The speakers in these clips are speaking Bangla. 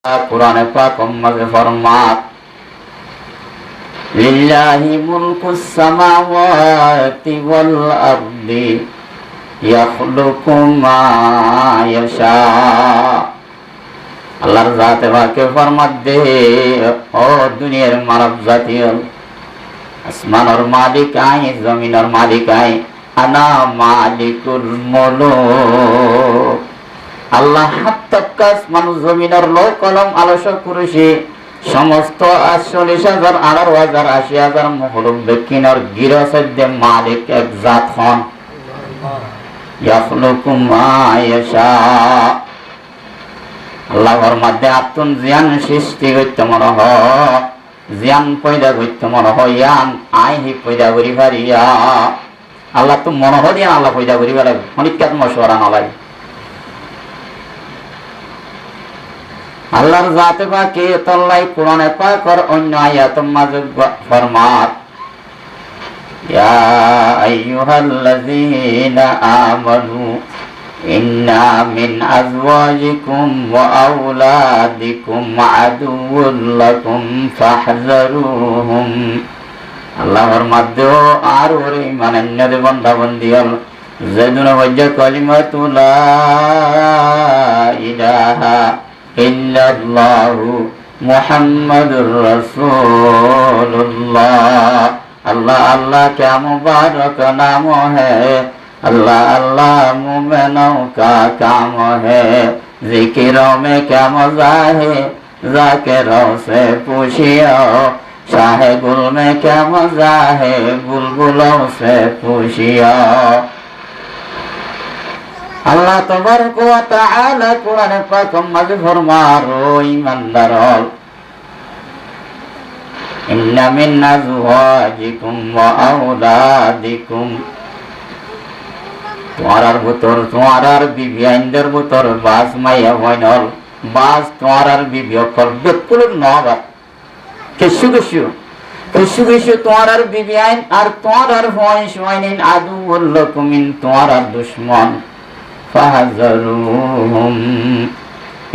কুরআনে পাক মাঝে ফরমাত লিল্লাহি মুলকুস সামাওয়াতি ওয়াল আরদি ইয়াখলুকু মা ইয়াশা। আল্লাহর জাতে পাকে ফরমাত দে, ও দুনিয়ার মানব জাতি, আসমানের মালিক আই, জমিনের মালিক আই, আনা মালিকুল মুলুক। আল্লাহ হাত্তাকাস মানুষ জমিনের লোক কলম আলস্য কুরসি সমস্ত ৪৮,০০০ ১৮,০০০ ৮০,০০০ মখলুক বেকিনর গিরসদ্দে মালিক এক জাত হন। ইয়াখলুকু মা ইয়াশা। আল্লাহর মধ্যে আতুন জিয়ান সৃষ্টি করতে মনে হয়, জিয়ান পয়দা করতে মনে হয়, ইয়ান আইহি পয়দা করি পারিয়া। আল্লাহ তো মনে হয় দিয়া আল্লাহ পয়দা করি পারে, অনিকাত মশওয়ারা নলাই। আল্লাহর জাতে পাকে তল্লাই কুরআনে পাকের অন্য আয়াতের মাঝে ফরমাত, ইয়া আইয়ুহাল্লাযীনা আমানু ইন্না মিন আযওয়াজিকুম ওয়া আওলাদিকুম আদুউল লাকুম ফাহযারুহুম। আল্লাহর মধ্যে আর ওরে ইমানের বান্দা বান্দি হল যেদিন ওয়াজ্জা কালিমাতু লা ইলাহা ইল্লাল্লাহু মুহাম্মাদুর রাসূলুল্লাহ। अल्लाह अल्लाह क्या मुबारक नाम है, अल्लाह अल्लाह मोमिनों का काम है। जिक्रों में क्या मजा है, जाकिरों से पूछियो। शाह गुल में क्या मजा है, बुलबुलों से पूछियो। अल्लाह तबारक व तआला कुरान पाक में फरमारो ईमानदारों, इन्ना मिन अज़वाजिकुम व औलादिकुम। তোমার ভিতর তোমার বিবি আইনদের ভিতর বাস মাইয়া হইনল, বাস তোমার বিবি অকল বেকুল নবা কেসু কেসু কেসু কেসু তোমার বিবি আইন আর তোমার হইস হইনিন আদু লাকুমিন তোমার দুশমন ফাহযারুহুম।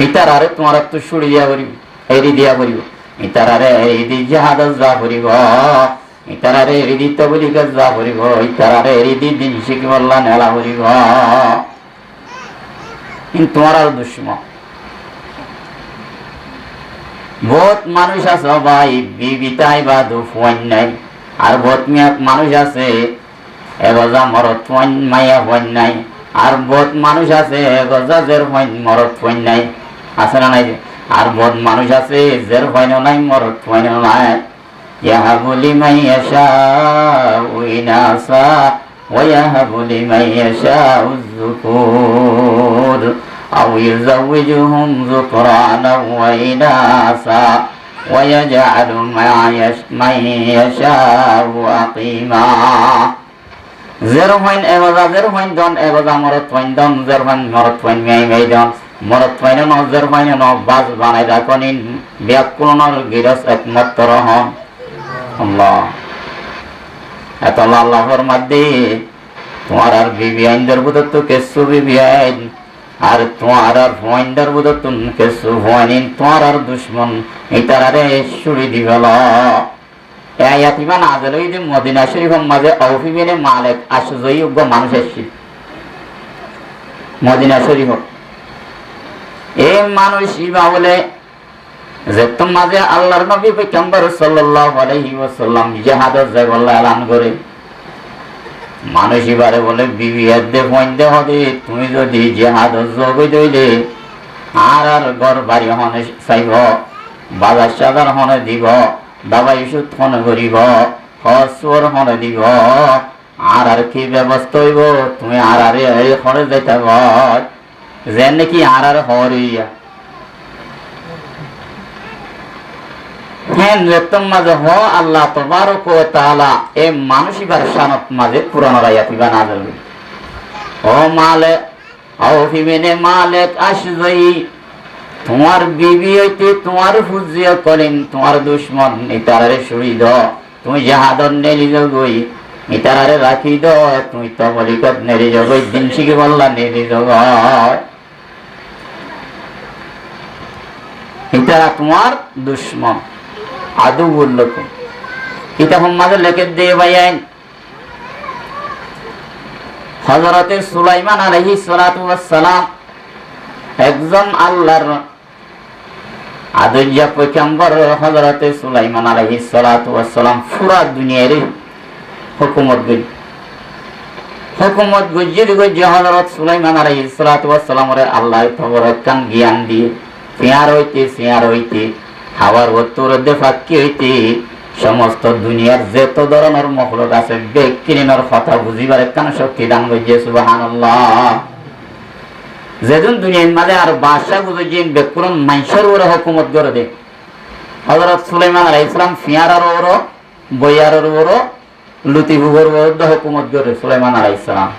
ইতার আরে তোমার তো ছুড়িয়া করিব, এরি দিয়া করিব, ইতারারে এরিদি জাহাদ যা করিব, ইতারারে এরিদি তবলিগ যা করিব, ইতারারে এরিদি দিন শিখবল্লা নেলা করিব। কিন্তু তোমার আর দুশ্মন বহুত মানুষ আছে ভাই, বিবিতাই বা দুফোয়ান নাই। আর বহুত মানুষ আছে এগজা মরত ফোয়ান মাইয়া ফোয়ান নাই। আর বহুত মানুষ আছে এগজা জের ফোয়ান মরত ফোয়ান নাই, আছে না নাই? আর বহুত মানুষ আছে জের ফোয়ানও নাই মরত ফোয়ানও নাই। ইয়াহাবু লিমান ইয়াশাউ ইনাসা ওয়া ইয়াহাবু লিমান ইয়াশাউ যুকুর আও ইউযাওয়িজুহুম যুকরানা ওয়া ইনাসা ওয়া ইয়াজআলু মান ইয়াশাউ আকিমা। জের ফোয়ান এগজা জের ফোয়ান দন এগজা মরত ফোয়ান দন, জের ফোয়ান মরত ফোয়ান মেই দন, মরত ফাইনে নজর ফাইনে ন বাস বানাই রাখনি ব্যাকুলনের গিরস একমাত্র হন আল্লাহ। এত আল্লাহর মধ্যে তোমার আর বিবি আইনদের বুধ তো কেসু বিবি আইন, আর তোমার আর ফোয়াইনদের বুধ তো কেসু ফোয়াইন, তোমার আর দুশ্মন ইতারারে ছুড়ি দিবেল। ইয়াতিমা নাজেল যে মদিনা শরীফের মাঝে আউফিবিনে মালিক আশ্চর্যযোগ্য মানুষ এসেছিল মদিনা শরীফ। এই মানুষ ইবা বলে যে তোমাদের আল্লাহর নবী পয়গম্বর সাল্লাল্লাহু আলাইহি ওয়াসাল্লাম জিহাদের যায় বলে এলান করে। মানুষ ইবারে বলে বিবি এদে ফইন্দে হবে, তুমি যদি জিহাদের যোগ দইলে আর আর ঘর বাড়ি হনে চাইব, বাজার সাজার হনে দিব, দাবাই ওষুধ হনে করিব, খসর হনে দিব, আর আর কি ব্যবস্থা হইব, তুমি আর আরে এই হনে যাইতে হয় যেন নাকি আর আর হরিয়া হ্যাঁ রেতম মাঝে হ আল্লাহ তবারক ওয়া তাআলা এই মানসিকার শানত মাঝে পুরানো রায়াতিবা নাযিল। ও মালিক আউফিবিনে মালিক আশজাই, তোমার বিবি হইতে তোমার ফুজিয়া করেন তোমার দুশমন ইতারারে ছুড়ি দাও, তুমি জাহাদন নেলি জগই ইতারারে রাখি দাও, তুমি তো বলিকত নেলি জগই দিন শিখে বললা নেলি জগই। এটা তোমার দুশ্মন, আদুউল লাকুম। এটা মাঝে লেখে দিয়ে ভাইয়ান হযরতে সুলাইমান আলাইহিস সালাতু ওয়াস সালাম একজন আল্লাহর আদর্য পয়গম্বর। হযরতে সুলাইমান আলাইহিস সালাতু ওয়াস সালাম পুরা দুনিয়ার হুকুমত গুজির হযরত সুলাইমান আলাইহিস সালাতু ওয়াস সালামরে আল্লাহ তবরকান জ্ঞান দিয়ে সিয়ার হইতে হাওয়ার উত্তর দেখাকি হইতে সমস্ত দুনিয়ার যত ধরনের মখলুক আছে ব্যক্তির কথা বুঝিবার একখান শক্তি দান করছে। সুবহানাল্লাহ। যেদিন দুনিয়ার মাঝে আর বাদশা বুঝেছেন বেকুরন মানুষের উপরে হুকুমত করে দে হযরত সুলাইমান আলাইহিস সালাম ফিয়ারার উপর বইয়ারের উপর লুতিফুর বিরুদ্ধে হুকুমত করে সুলাইমান আলাইহিস সালাম।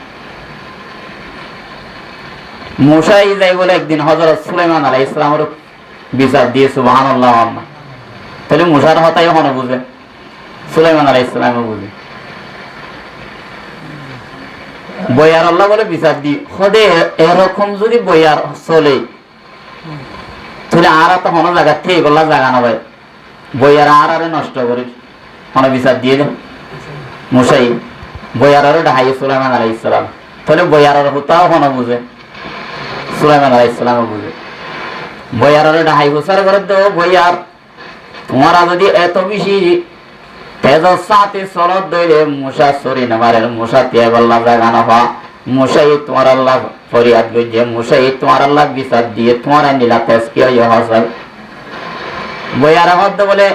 মুসা যাই বলে একদিন হযরত সুলাইমান আলাইহিস সালামের বিচার দিয়ে। সুবহানাল্লাহ। তাহলে মুসার হতাই হন বুঝে, সুলাইমান আলাইহিস সালামও বুঝে। বইয়ার আল্লাহ বলে বিচার দি হদে এরকম যদি বইয়ার চলে তাহলে আর তো হন জায়গা থেকে গলা জায়গা না ভাই বইয়ার আর নষ্ট করে হন বিচার দিয়ে দেন মুসাই বইয়ার ডাহাই সুলাইমান আলাইহিস সালাম। তাহলে বইয়ার হতাও হন বুঝে, সুলাইমান আলাইহিস সালামও বুঝে। বইয়ার ডাহাই হুসার করে দেব বইয়ার তোমারা যদি এত বেশি তেজর সাথে সরদ দইলে মুসা সরি নামারের মুসা তে বল্লা জায়গা না পা মুসাই তোমার আল্লাহ ফরিয়াদ গজে মুসাই তোমার আল্লাহ বিচার দিয়ে তোমার নীলা তেজ কি হাসাল। বইয়ার হদ বলে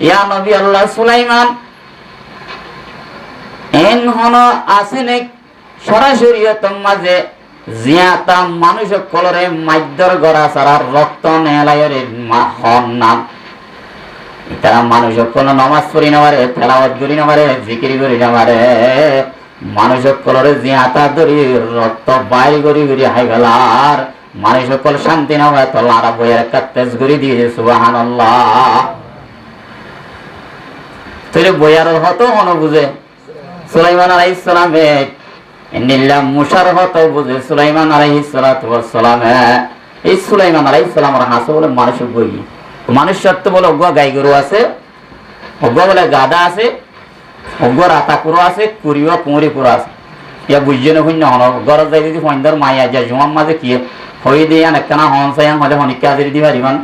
ইয়া নবী আল্লাহ সুলাইমান এন হন আসেন সরাসরি মাঝে জিয়াতা মানুষ কলরে মাইদর গড়া সারা রক্ত নেলায়ের হন না তারা মানুষ কোনো নামাজ পড়ি না পারে, তেলাওয়াত করি না পারে, জিকির করি না পারে, মানুষ কলরে জিয়াতা ধরি রক্ত বাইর করি করি হাই গেলার মানুষ কল শান্তি না হয় তো লারা বইয়ের একটা তেজ করি দিয়ে। সুবহানাল্লাহ। তাহলে বইয়ার হতো হন বুঝে সুলাইমান আলাইহিস সালামে নিল্লা মুসার হতো বুঝে সুলাইমান আলাইহিস সালাতু ওয়াস সালাম। এই সুলাইমান আলাইহিস সালামের হাসে বলে মানুষ বই মানুষ সত্য বলে অজ্ঞ গাই গরু আছে, অজ্ঞ বলে গাদা আছে, অজ্ঞ রাতা কুড়ো আছে, কুড়িও কুঁড়ি কুড়ো আছে। ইয়া বুঝছে না শূন্য হন গরজ যাই যদি সন্ধ্যার মাইয়া যায় জুমার মাঝে কি হই দিয়ে একখানা হন চাইন হলে হনিকা হাজির দিবা দিবান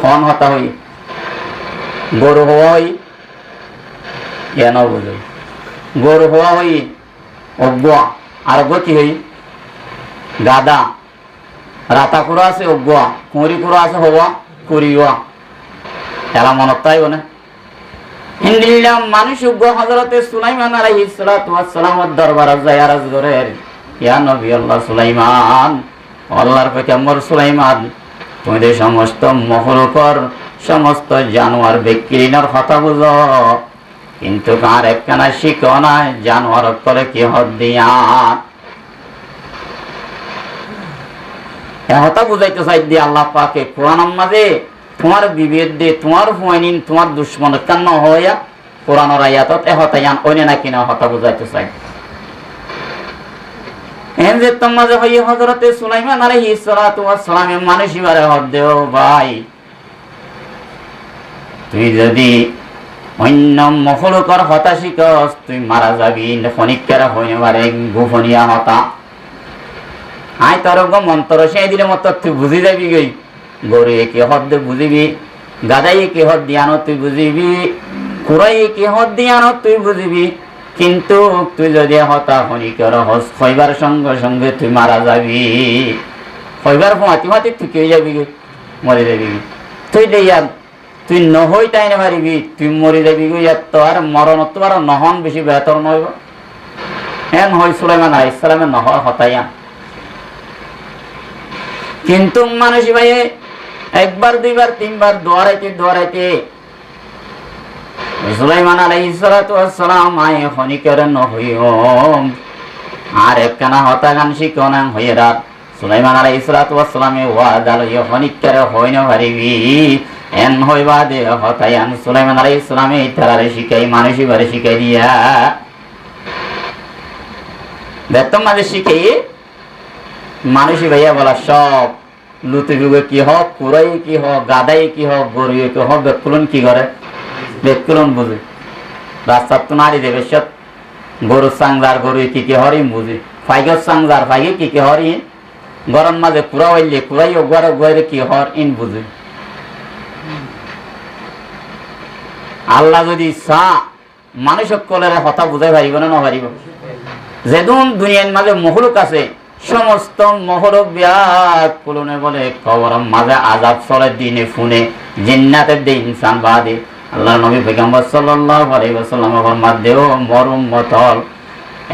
হন হতা হই গরু হওয়া হই ইয়া ন বুঝে গরু হওয়া হই অজ্ঞ আর অজ্ঞ কি হই গাদা রাতা কুড়ো আছে অজ্ঞ কুঁড়ি কুড়ো আছে হওয়া করিয়া এলা মনত তাই বনে হিন্দিলাম মানুষ হযরতে সুলাইমান আলাইহিস সালাতু ওয়াস সালামের দরবারে যায় আরজ করে ইয়া নবী আল্লাহ সুলাইমান আল্লাহর পয়গম্বর সুলাইমান তুমি যে সমস্ত মখলুকর সমস্ত জানোয়ার ব্যক্তির কথা বুঝো কিন্তু কার একখানা শিখো না জানোয়ার করে কি হদ দিয়া হতা বুঝাইতে চাই দিয়ে আল্লাহ পাকে কোরআন মাঝে তোমার বিভেদ দিয়ে তোমার হুয়াইনিন তোমার দুশ্মন কেন হইয়া কোরআনের আয়াতত হতায়ান অন্য না কিনা হতা বুঝাইতে চাই। এন যে তোমার মাঝে হই হযরতে সুলাইমান আলাইহিস সালাতু ওয়াস সালাম মানুষই বারে হদ দেও ভাই তুই যদি অন্য মখলুকর হতা শিখস তুই মারা যাবি ফনিকের হইনে বারে গোপনীয় হতা আয় তোর মন্ত্র সেই দিলে মত তুই বুঝি যাবি গই গরু একে হদ বুঝিবি গাদাই একে হদ দিয়ানো তুই বুঝিবি কুড়াই একে হদ দিয়ানো তুই বুঝিবি কিন্তু তুই যদি হতা হনিকর হস হইবার সঙ্গে সঙ্গে তুই মারা যাবি হইবার হাতি হাতি তুই কে যাবি গই মরে যাবি তুই দেয়ার তুই নহই তাই না পারিবি তুই মরে যাবি গই তো আর মরণ তো আর নহন বেশি বেহতর নইব এন হই সুলাইমান আলাইহিস সালামের নহ হতাইয়া কিন্তু মানুষ ভাই একবার দুইবার তিনবার দোয়ারাইতে সুলাইমান আলাইহিস সালাতু ওয়াস সালাম আয় খনিকের নহইও আর একখানা হতাগান শিখনা হইরা সুলাইমান আলাইহিস সালাতু ওয়াস সালামে ওয়াদা লইয়া খনিকের হইনা পারিবি এন হইবা দে হতায়ান সুলাইমান আলাইহিস সালামে তারারে শিখাই মানুষই বারে শিখাই দিয়া বেতন মাঝে শিখাই মানুষই ভাইয়া বলা সব লুতে যুগে কি হোক, কুড়াই কি হোক, গাদাই কি হোক, গরুয়ে কি হোক, বেকুলন কি করে? বেকুলন বুঝে। রাস্তার তো নারী দেবে সব গরুর সাংজার গরু কি কি হরি বুঝে। ফাইগর সাংজার ফাইগে কি কি হরি গরম মাঝে কুড়া হইলে কুড়াই গড়ে গড়ে কি হর ইন বুঝে। আল্লাহ যদি ইচ্ছা মানুষ সকলের হতা বুঝাই পারিব না পারিব? যেদিন দুনিয়ার মাঝে মহলুক আছে সমস্ত মহলুক বিয়াত কুলনে বলে খবর মাঝে আজাব চলে দিনে ফুনে জিন্নাতের দে ইনসান বাদে আল্লাহ নবী পয়গম্বর সাল্লাল্লাহু আলাইহি ওয়াসাল্লাম ফরমাত দেও মরুম মতল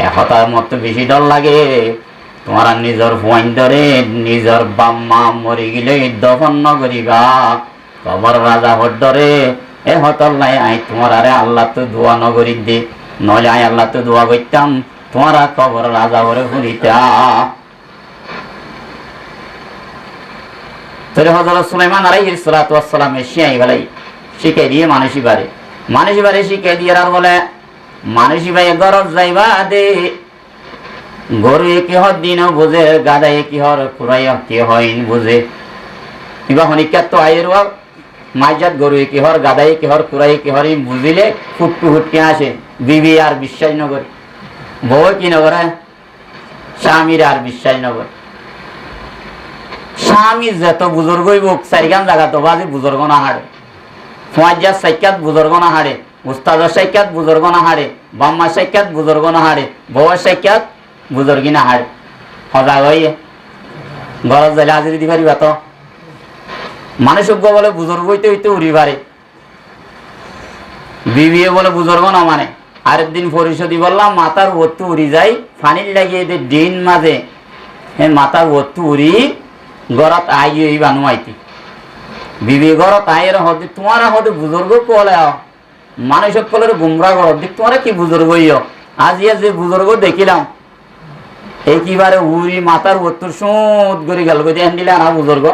এ হতার মত বেশি ডর লাগে তোমার নিজের ফুয়াইন ধরে নিজের বাম্মা মরি গেলে দফন নগরিবা কবর রাজা হট ধরে এ হতল নাই আই তোমার আরে আল্লাহ তো দোয়া নগরী দে নইলে আই আল্লাহ তো দোয়া করতাম তোমার কবর রাজা ভরে ফুরিতা। তাহলে হযরত সুলাইমান আলাইহিস সালাতু ওয়াস সালাম শিয়াই গলাই শিখাই দিয়ে মানুষই বারে শিখাই দিয়ে আর বলে মানুষই ভাই গরজ যাইবা দে গরু কি হর দিন বুঝে গাদাই কি হর কুরাই কি হইন বুঝে ইবা হনিকাত তো আইর মাইজাত গরু কি হর গাদাই কি হর কুরাই কি হর বুঝিলে ফুটকে আসে বিবি আর বিশ্বাস নগর বউ কি নগর স্বামীর আর বিশ্বাস নগর স্বামী যত বুজুর্গ হইব চারিখান জায়গা তো বাজে বুজুর্গ না হারে ফোয়াজ্জার সাইকাত বুজুর্গ না হারে উস্তাদের সাইকাত বুজুর্গ না হারে বাম্মার সাইকাত বুজুর্গ না হারে বউয়ের সাইকাত বুজুর্গি না হারে সজাগ হইয়ে গরজ যাইলে হাজিরি দি পারিবা তো মানুষ বলে বুজুর্গ হইতে হইতে উড়ি পারে বিবিএ বলে বুজুর্গ না মানে আরেকদিন পরিশোধী বললাম মাথার ওত্তু উড়ি যাই ফানির লাগিয়ে দিন মাঝে মাথার ওত্তু উড়ি গরত আই বানুয়াইতি বিবি গরত আইয়ের হতে তোমার হতে বুজুর্গ কলে মানুষ কলের গুমরা গরত দিক তোমার কি বুজুর্গ ইয় আজ ইয়ে যে বুজুর্গ দেখিলাম একেবারে উড়ি মাথার ওত্তুর সুদ করে গেল দেখেন দিলে আনা বুজুর্গ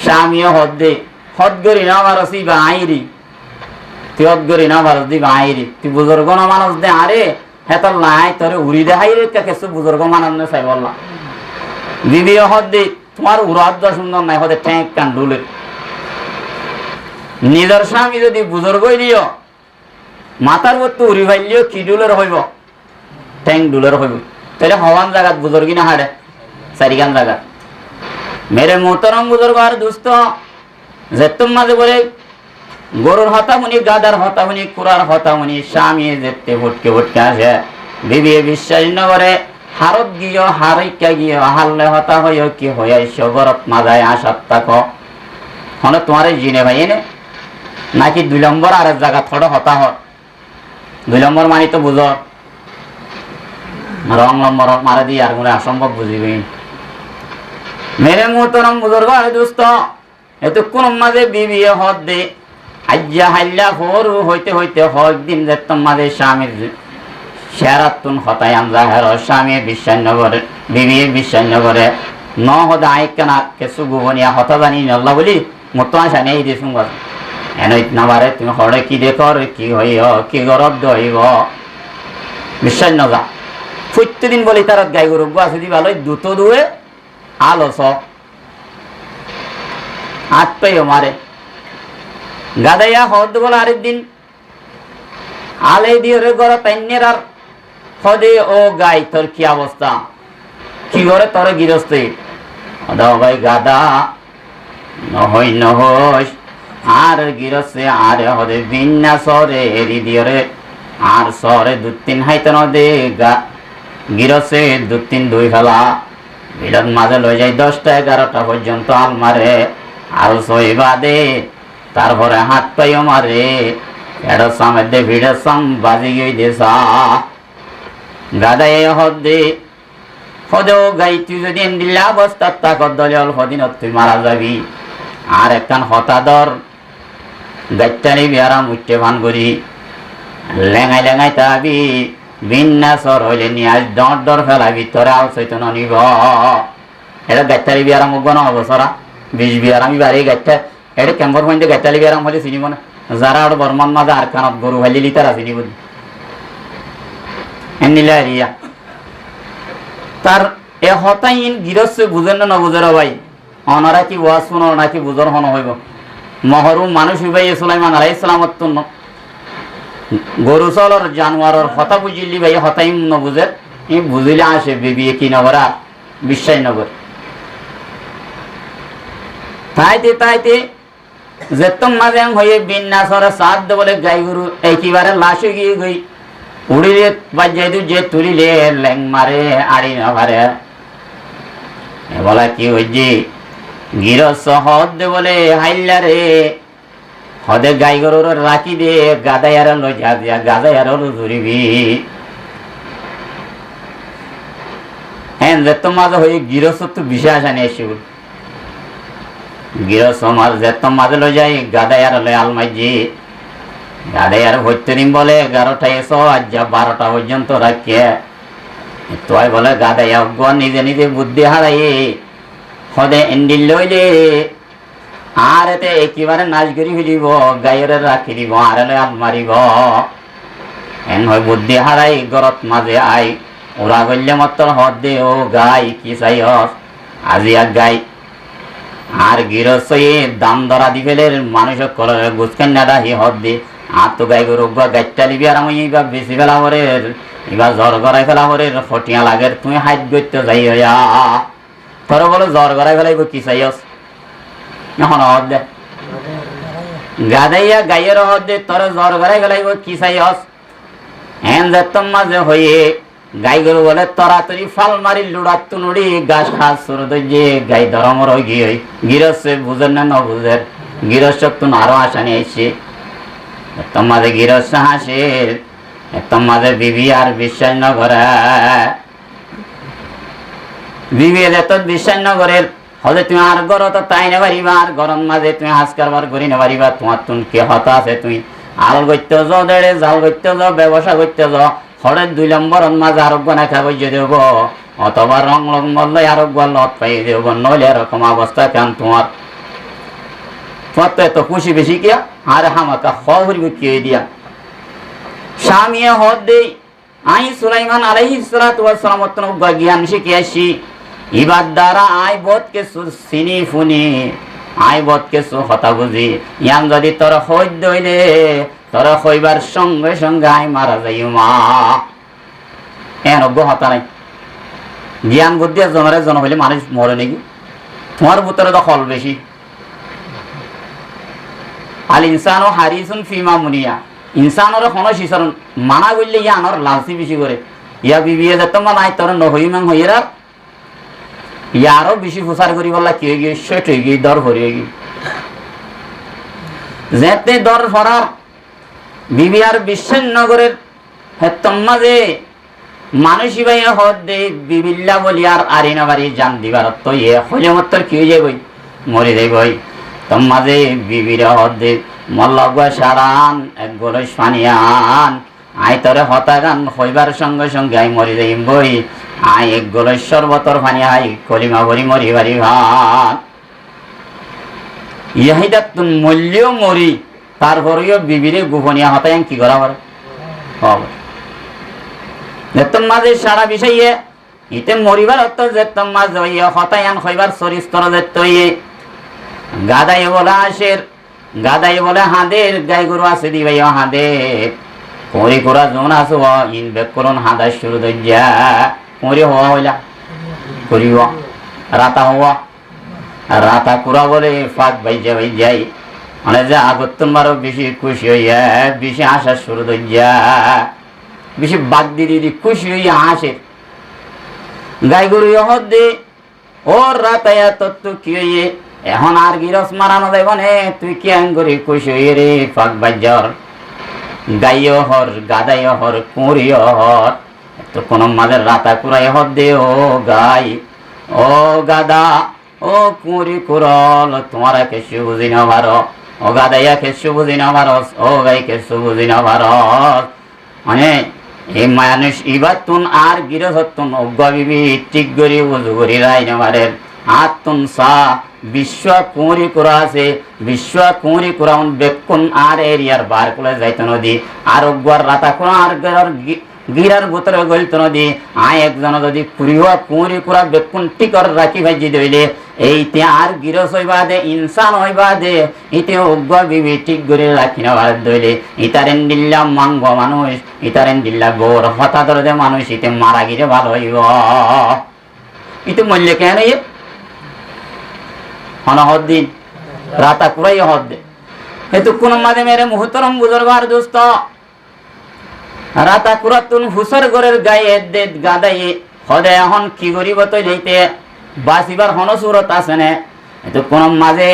স্বামীও হদ গরি না ভারসি বা আইরি তুই হদ গরি না ভারস দি বা আইরি তুই বুজুর্গ না মানুষ দে আরে হেতল নাই তোরে উড়ি দে হাইরে কিছু বুজুর্গ মানান চাই বললাম বিবি হদ দি তোমার উড়াদ সুন্দর নাই হতে ট্যাঙ্ক কান ডুলে নিজের স্বামী যদি বুজুর্গ দিও মাথার মতো উড়ি ভাইলিও কি ডুলের হইব ট্যাঙ্ক ডুলের হইব তাহলে হওয়ান জায়গাত বুজুর্গি না হারে চারিখান জায়গা মেরে মোহতরম বুজুর্গ আর দুস্থ যেতুম মাঝে বলে গরুর হতামুনি গাদার হতামুনি কুরার হতামুনি স্বামী যেতে ভটকে আসে বিবি বিশ্বাস নগরে হারত গিয়ে হারাইকা গিয়ে হারলে হতা হইও কি হইয়া সগরত মাজায় আসাত তাক হলে তোমার জিনে ভাই এনে নাকি 2 নম্বর আর এক জায়গা থোড়ো হতা হর 2 নম্বর মানি তো বুঝ রং নম্বর মারা দিয়ে আর মনে অসম্ভব বুঝিবি মেরে মোহতরম বুজুর্গ আর দোস্ত এতক্ষণ মাঝে বিবি হদ দে আজ্জা হাল্লা ফোরু হইতে হইতে হক দিন যেতাম মাঝে স্বামীর শেরাতুন হতায় আমজা হের স্বামী বিশ্বাসনগরে বিবি বিশ্বাসনগরে ন হদা আইকানা কেসু গোবনিয়া হতা জানি নল্লা বলি মতো আসা নেই দিয়ে শুনবার এনইত নাবারে তুমি হরে কি দেখর কি হইয় কি গরব দইব বিশ্বাস নজা প্রত্যেকদিন বলি তার গাই গরু আছে দি ভালো দুটো দুয়ে আলস আটটাইও মারে গাদাইয়া হদ বলে আরেকদিন আলে দিয়ে রে গড় তাইনের আর হদে ও গাই তোর কি অবস্থা কি করে তোর গৃহস্থী দাও ভাই গাদা নহই নহস আর গৃহস্থে আরে হদে বিন্যা সরে এরি দিয়ে রে আর সরে 2-3 হাইতেন দে গৃহস্থে 2-3 ফেলা ভিড়ত মাঝে লই যাই 10টা 11টা পর্যন্ত আল মারে আর সইবা দে তারপরে হাত পাইও মারে এর সামনে দে ভিড়ের সাম বাজি গিয়ে দেশা গাদাই হদে হদেও গাই তুই যদি দিল্লা অবস্থা তাকত দলে অল্প দিনত তুই মারা যাবি আর একখান হতাদর গাইটারি বিয়ারাম উঠতে ভান করি লেঙাই লেঙাই তাবি বিন্যাসর হইলে নিয়ে আজ ডর ফেলাবি তোরে আল চৈতন্য নিব এটা গাইটারি বিয়ারাম উগ্র না অবসরা 20 বিয়ারামি বাড়ি গাইটা এটা ক্যাম্পর পয়েন্টে গাইটালি বিয়ারাম হলে চিনিব না যারা আর বর্মান মাঝে আর কানত গরু হাইলি লিতারা চিনিব নিলে রিয়া তার এ হতাইন গৃহস্থ বুঝেন না বুঝের ভাই অনারা কি ওয়াজ শুনো নাকি বুঝর হন হইব মহরুম মানুষ হইবাই সুলাইমান আলাইহিস সালামত তো গরু চলর জানোয়ারর হতা বুঝিলি ভাই হতাইম ন বুঝে ই বুঝিলে আসে বিবি কি নগরা বিশ্বাস নগর তাইতে যেতম মাঝে হয়ে বিন্যাসর সাদ বলে গাই গরু একেবারে লাশ গিয়ে গই উড়িলে বাজাই যে তুলিলে ল্যাং মারে আড়ি না মারে বলা কি হইছি গিরস হদ বলে হাইলা রে হদে গাই গরুর রাখি দে গাদাই আর লইয়া দিয়া গাদাই আর ধরিবি হ্যাঁ যেতম মাঝে হয়ে গিরস তো বিশ্বাস আনি আসি গিরস মাঝ যেতম মাঝে লই যাই গাদাই আর লয় আলমাইজি গাদাই আর হইতে দিন বলে 11টায় এসো আজ যা 12টা পর্যন্ত রাখিয়ে তোই বলে গাদাই নিজে নিজে বুদ্ধি হারাই হদে এন্ডিল লইলে আর এতে একেবারে নাচ করি ফেলিব গাইরে রাখি দিব আর আল মারিব এন হয় বুদ্ধি হারাই গরত মাঝে আই ওরা গল্লে মাত্র হদ দে ও গাই কি চাই আজি এক গাই আর গিরসই দাম ধরা দি ফেলে মানুষ গুসকান্নাটা হি হদ দি আর তো গাই গরু গাইটা লিবি আর আমি এবার বেশি ফেলা পরে এবার জ্বর গড়াই ফেলা পরে ফটিয়া লাগে তুমি হাইট করতে যাই হইয়া তোর বলো জ্বর গড়াই ফেলাইব কি চাইস এখন হদ দে গাদাইয়া গাইয়ের হদ দে তোর জ্বর গড়াই ফেলাইব কি চাইস এন যেতম মাঝে হয়ে গাই গরু বলে তরাতরি ফাল মারি লুড়াত তো নুড়ি গাছ খাস শুরু যে গাই ধরমর হয়ে গিয়ে গিরসে বুঝেন না বুঝের গিরস তো আরো আসানি আইসে একদম মাঝে গিরস হাসে একদম মাঝে বিবি আর বিশ্বাস ন করে বিবি এত বিশ্বাস ন করে হলে তুমি আর গর তো তাই না পারিবা আর গরম মাঝে তুমি হাস কারবার করি না পারিবা তোমার তুমি কে হতা আছে তুমি আল করতে যাও দেড়ে জাল করতে যাও ব্যবসা করতে যাও হরে 2 নম্বর মাঝে আরোগ্য না খাবই যে দেব অথবা রং রং মরলে আরোগ্য লত পাই দেব নইলে এরকম অবস্থা কেন তোমার তো এত খুশি বেশি কিয়া আরে হামাকা হরিব কি দিয়া স্বামী হদ দেই আই সুলাইমান আলাইহিস সালাতু ওয়াস সালাম জ্ঞান শিখে আসি ইবাদ দ্বারা আই বোধ কে সিনি ফুনি আই বোধ কে হতা বুঝি ইয়ান যদি তোর হইদ দইলে তোরা হইবার সঙ্গে সঙ্গে আই মারা যাই মা এন হতা নাই জ্ঞান বুদ্ধি জনরে জন হইলে মানুষ মরে নাকি তোমার ভিতরে তো ফল বেশি আল ইনসান ও হারিসুন ফিমা মুনিয়া ইনসানর কোনো শিশর মানা করলে ইয়ানর লালসি বেশি করে ইয়া বিবিয়ে যেত নাই তোর নহই মাং হইরা ইয়ারও বেশি প্রচার করি বললা কি হয়ে গিয়ে সেট হয়ে গিয়ে দর ভরে গিয়ে যেতে দর ভরার বিবি আর বিশ্বের নগরের হেতম মাঝে মানুষই ভাই হদ দে বিবিল্লা বলি আর আরিনা বাড়ি জান দিবার তো ইয়ে হলে মাত্র কি হয়ে যাবই মরে যাইবই তোম মাঝে বিবির হদ দে মল্লগুয়া সারান এক গরস পানিয়ান আই তরে হতাগান হইবার সঙ্গে সঙ্গে আই মরে যাইম বই আই এক গরস সর্বতর পানি আই কলিমা ভরি মরি বাড়ি ভান ইহাইদা তুম মূল্য মরি তারপরেও বিবিরে গোপনীয় হতায় কি করা পারে যেতম মাঝে সারা বিষয়ে ইতে মরিবার অর্থ যেতম মাঝে হইয়া হতায়ান হইবার চরিস্তর যেত গাদাই বলে আসের গাদাই বলে হাঁদের গাই গরু আছে দিবাই হাঁদের করি করা জন আছো ইন বেক করুন হাঁদা শুরু দইয়া করি হওয়া হইলা করি রাতা হওয়া রাতা কুড়া বলে ফাঁক বাইজা যাই মানে যে আগতন বারো বেশি খুশি হইয়া বেশি হাসার শুরু দইয়া বেশি বাদ দিদি খুশি হইয়া হাসে গাই গরু হদ দে ওর রাতায়া তত্ত্ব কি হইয়ে এখন আর গিরস মারানো যাইব নে তুই কেন করি খুশি হইয়ে রে ফাঁক বাজ্যর গাইও হর গাদাইও হর কুঁড়িও হর তো কোন মাঝে রাতা কুড়াই হদ দে ও গাই ও গাদা ও কুঁড়ি কুরল তোমারা কেসু বুঝি না ভারো ও গাদাইয়া কেসু বুঝি না ভারস ও গাই কেসু বুঝি না ভারস মানে এই মানুষ ইবার তুন আর গিরসতুন অজ্ঞ বিবি ঠিক করি উজু করি রাই নেমারে আর তুন সা বিশ্ব কুঁড়ি কুড়া আছে বিশ্ব কুঁড়ি কুড়াউন বেকুন আর এরিয়ার বার করে যাইতো নদী আর অজ্ঞার রাতা কুড়া আর গিরার ভিতরে গলত নদী আয় একজন যদি কুড়িওয়া কুঁড়ি কুড়া বেকুন টিকর রাখি ভাজি দইলে এইতে আর গিরস হইবা দে ইনসান হইবা দে ইতে অজ্ঞ বিবি ঠিক করে রাখি না ভারত দইলে ইতারেন দিল্লা মাংব মানুষ ইতারেন দিল্লা গোর হঠাৎ দে মানুষ ইতে মারা গিরে ভালো হইব ইতে মূল্য কেন হনহদ দিন রাতা কুড়াই হদ দে হেতু কোন মাঝে মেরে মুহতরম বুজুর্গ আর দোস্ত রাতা কুরাতুন হুসর গরের গায়ে দে গাদাই হদে এখন কি করিব তৈ লইতে বাসিবার হন সুরত আছে না এতো কোন মাঝে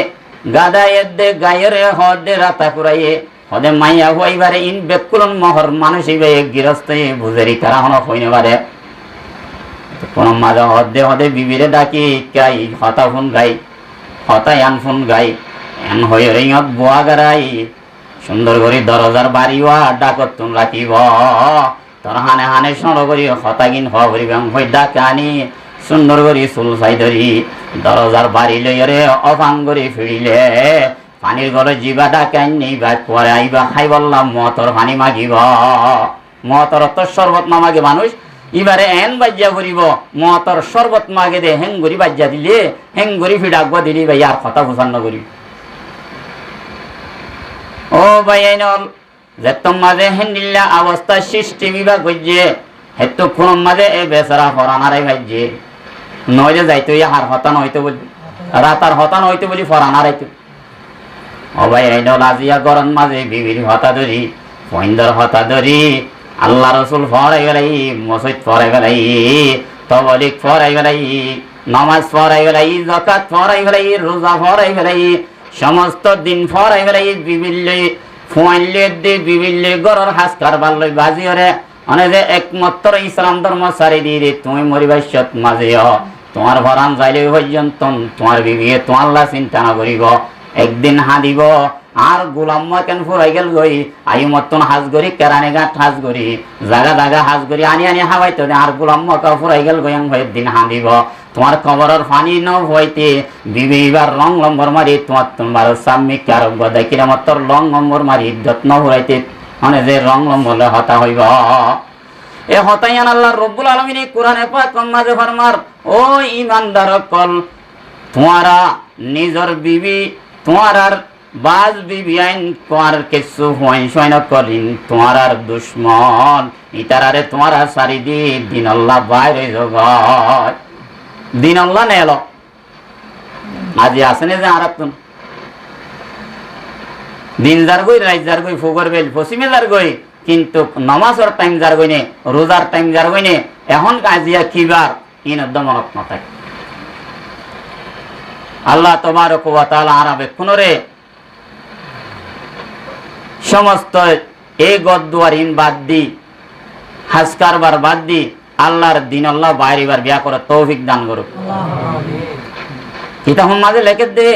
গাদাই দে গায়ের হদ দে রাতা কুরাইয়ে হদে মাইয়া হইবারে ইন বেকুলন মহর মানুষ হইবে গৃহস্থ বুঝেরি তারা হন হইনে পারে কোন মাঝে হদ দে হদে বিবিরে ডাকি গাই হতা ফোন গাই হতাই আন ফোন গাই এন হয়ে রিঙত বোয়া গারাই সুন্দর করে দরজার বাড়িওয়া ডাকত তুন রাখিব তোর হানে হানে সড় করি হতাগিন হরি ব্যাং হই ডাকে আনি সুন্দর করে চুল চাই ধরি দরজার বাড়ি লইরে অফাং করে ফিরিলে পানির গলে জিবা ডাকে আনি বাদ পরে আইবা খাই বললাম মতর পানি মাগিব মতর তো শরবত না মাগে মানুষ এবারে এন বাজ্যা করিব মতর শরবত মাগে দে হেঙ্গুরি বাজ্যা দিলে হেঙ্গুরি ফিডাকব দিলি ভাই আর কথা বুঝান করি ও ভাই আইনল যে তোমাদের হেন্দিল্লা অবস্থা সৃষ্টি বিভাগ হইছে হেতু কোন মাঝে এ বেচারা ফরানারে ভাইছে নইলে যাইতো হার হতান হইতো বলি রাতার হতান হইতো বলি ফরানার আইতো ও ভাই আইনল আজিয়া গরম মাঝে বিবির হতা ধরি পইন্দর হতা ধরি আল্লাহ রসুল ফরাই গেলাই মসজিদ ফরাই গেলাই তবলিক ফরাই গেলাই নামাজ ফরাই গেলাই যাকাত ফরাই গেলাই রোজা ফরাই গেলাই সমস্ত দিন ফরাই গেলাই বিভিন্ন ফুয়াইলে দে বিভিন্ন গরর হাস কারবার লই বাজিরে মানে যে একমাত্র ইসলাম ধর্ম সারি দিয়ে তুমি মরিবাসত মাঝে তোমার ভরান যাইলে পর্যন্ত তোমার বিবি তোমার আল্লাহ চিন্তা না করিব একদিন হাঁদিব আর গোলাম কেন ফুরাই গেল গই আই মতন হাজ গরি কেরানি গাঁট হাজ গরি জাগা জাগা হাজ গরি আনি আনি হাওয়াইতো আর গোলাম মকা ফুরাই গেল গই দিন হাঁদিব তোমার খবরের ফানি ন হইতে বিবিবার রং লম্বর মারি তোমার সাম্মিক আরোগ্য দেখিলে মাত্র রং লম্বর মারি যত্ন ফুরাইতে মানে যে রং লম্বর হতা হইব এ হতাইয়ান আল্লাহ রব্বুল আলামিন কোরআনে পাক মাঝে ফরমার ও ইমানদার কল তোমারা নিজর বিবি তোমার আর বাজ বিবি আইন তোমার কিছু হইন সইন করিন তোমার আর দুশ্মন ইতারারে তোমার সারি দিন আল্লাহ বাইরে জগৎ দিন আল্লাহ নেল আজি আসেনে যে আর দিন যার গই রাইত যার গই ফুগর বেল পশ্চিমে যার গই কিন্তু নামাজের টাইম যার গই নে রোজার টাইম যার গই নে এখন কাজিয়া কিবার ইন একদম মনত না থাকে আল্লাহ তবারক ওয়া তাআলা আরাবে কোনরে সমস্ত এই গদ্দুয়ার ইন বাদ দি হাজ কারবার বাদ দি আল্লাহর দিন আল্লাহ বাইরেবার বিয়া করে তৌফিক দান করুক কিতাবুল মাঝে লেখে দে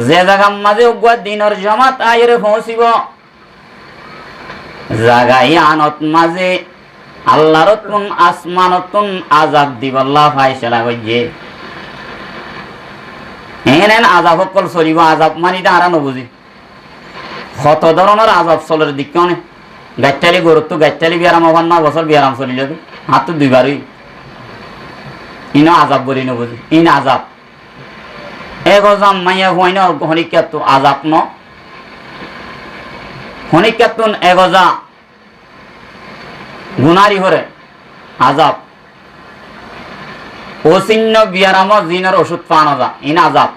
যে জায়গা মাঝে উগা দিনের জামাত আইরে পৌঁছিব জায়গায় আনত মাঝে আল্লাহর তুন আসমানতুন আযাব দিব আল্লাহ ফায়সালা কইছে এনেন আযাব কল চলিব আযাব মানি তারা নবুঝি কত ধরনের আযাব চলের দিক কেন গাইটালি গরুত্ব গাইটালি বিয়ারাম হবার 9 বছর বিয়ারাম চলিল হাত তো দুইবারই ইন আযাব বলি নবুঝি ইন আযাব এগজাম মাইয়া হইন হনিকাত আযাব ন হনিকাতুন এগজা গুনারি হরে আযাব ওসিন্ন বিয়ারাম জিনের ওষুধ পানো যা ইন আযাব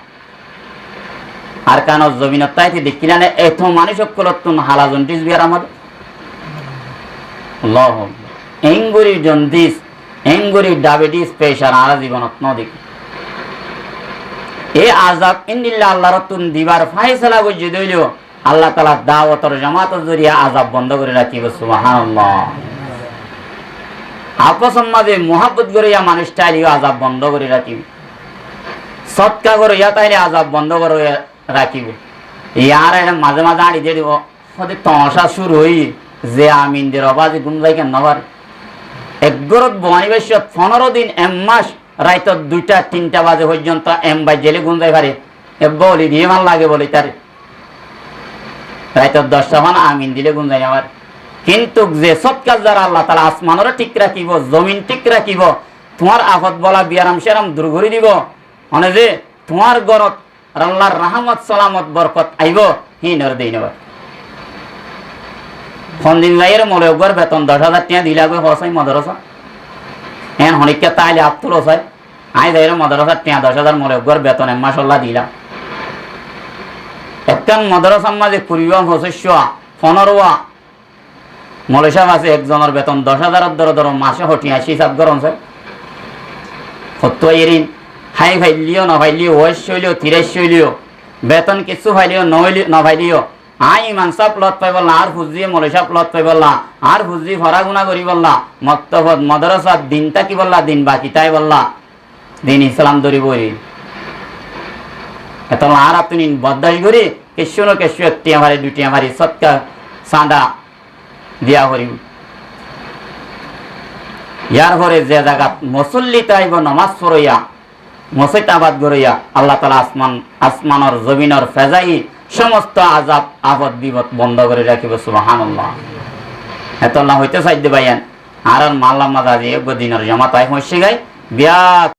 আর কান জমিনত তাইতে দেখিলানে এত মানুষ কলতুন হালাজন্টিস বিয়ারাম আল্লাহ এঙ্গুরি জন্ডিস এঙ্গুরি ডায়াবেটিস প্রেসার আর জীবনত ন দেখি এ আযাব ইন্দিল্লাহ আল্লাহর তুন দিবার ফায়সালা গজে দইল আল্লাহ তাআলা দাওয়াতর জামাতের জরিয়া আযাব বন্ধ করে রাখিব সুবহানাল্লাহ আপস মাঝে মোহাব্বত করিয়া মানুষটা আলিও আযাব বন্ধ করে রাখিব সৎকা করিয়া তাইলে আযাব বন্ধ করে রাখিব ইয়ার মাঝে মাঝে আড়ি দিয়ে দিব হতে তমসা শুরু হই যে আমিন দের অবাজে ঘুম যাই কেন নবার একগরত বনিবেশত 15 দিন এক মাস রাইত 2টা 3টা বাজে পর্যন্ত এম বাজেলে ঘুম যাই পারে এ বলি দিয়ে মান লাগে বলি তারে রাইত 10টা মান আমিন দিলে ঘুম যাই আমার কিন্তু যে সৎ কাজ দ্বারা আল্লাহ তাআলা আসমানরে ঠিক রাখিব, জমিন ঠিক রাখিব, তোমার আফত বলা বিয়ারাম সেরাম দূর করে দিব, মানে যে তোমার ঘরত আল্লাহর রহমত সালামত বরকত আইব, হি নর দেই নেবা। ফন্দিন ভাইয়ের মলে একবার বেতন 10,000 টাকা দিলা গো হসাই মাদ্রাসা এন হনিকা তাইলে আব্দুল হোসাই আই যাইরে মাদ্রাসা টাকা 10,000 মলে একবার বেতন মাশাআল্লাহ দিলা। একখান মাদ্রাসার মাঝে পরিবার সদস্য 15 মলে সাহেব আছে, একজনের বেতন 10,000 ধরো মাসে হটিয়া হিসাব গরম স্যার সত্য এরিন হাই ফাইলিও না ফাইলিও ওয়েস হইলিও 83 হইলিও বেতন কিছু ফাইলিও না ফাইলিও আই ইমান সাহ প্লট পাই বললা আর ফুজি মলেশা প্লট পাই বললা আর ফুজি ফরা গুণা করি বললা মক্তবত মাদ্রাসা দিনটা কি বললা দিন বাকি তাই বললা দিন ইসলাম ধরি বই এত আর আপনি বদাস করি কেশু না কেশু একটি আমারে দুটি আমারি সৎকা চাঁদা দিয়া করি। ইয়ার পরে যে জায়গাত মুসল্লি তাইব নমাজ পড়ইয়া মসজিদ আবাদ গড়ইয়া আল্লাহ তাআলা আসমানর জমিনর ফেজাই সমস্ত আযাব আফত বিপদ বন্ধ করে রাখিব। সুবহানাল্লাহ। এত আল্লাহ হইতে চাইতে বাইয়ান আর মাল্লা মাদাজি এক দিনের জমা তাই হইছে গাই বিয়া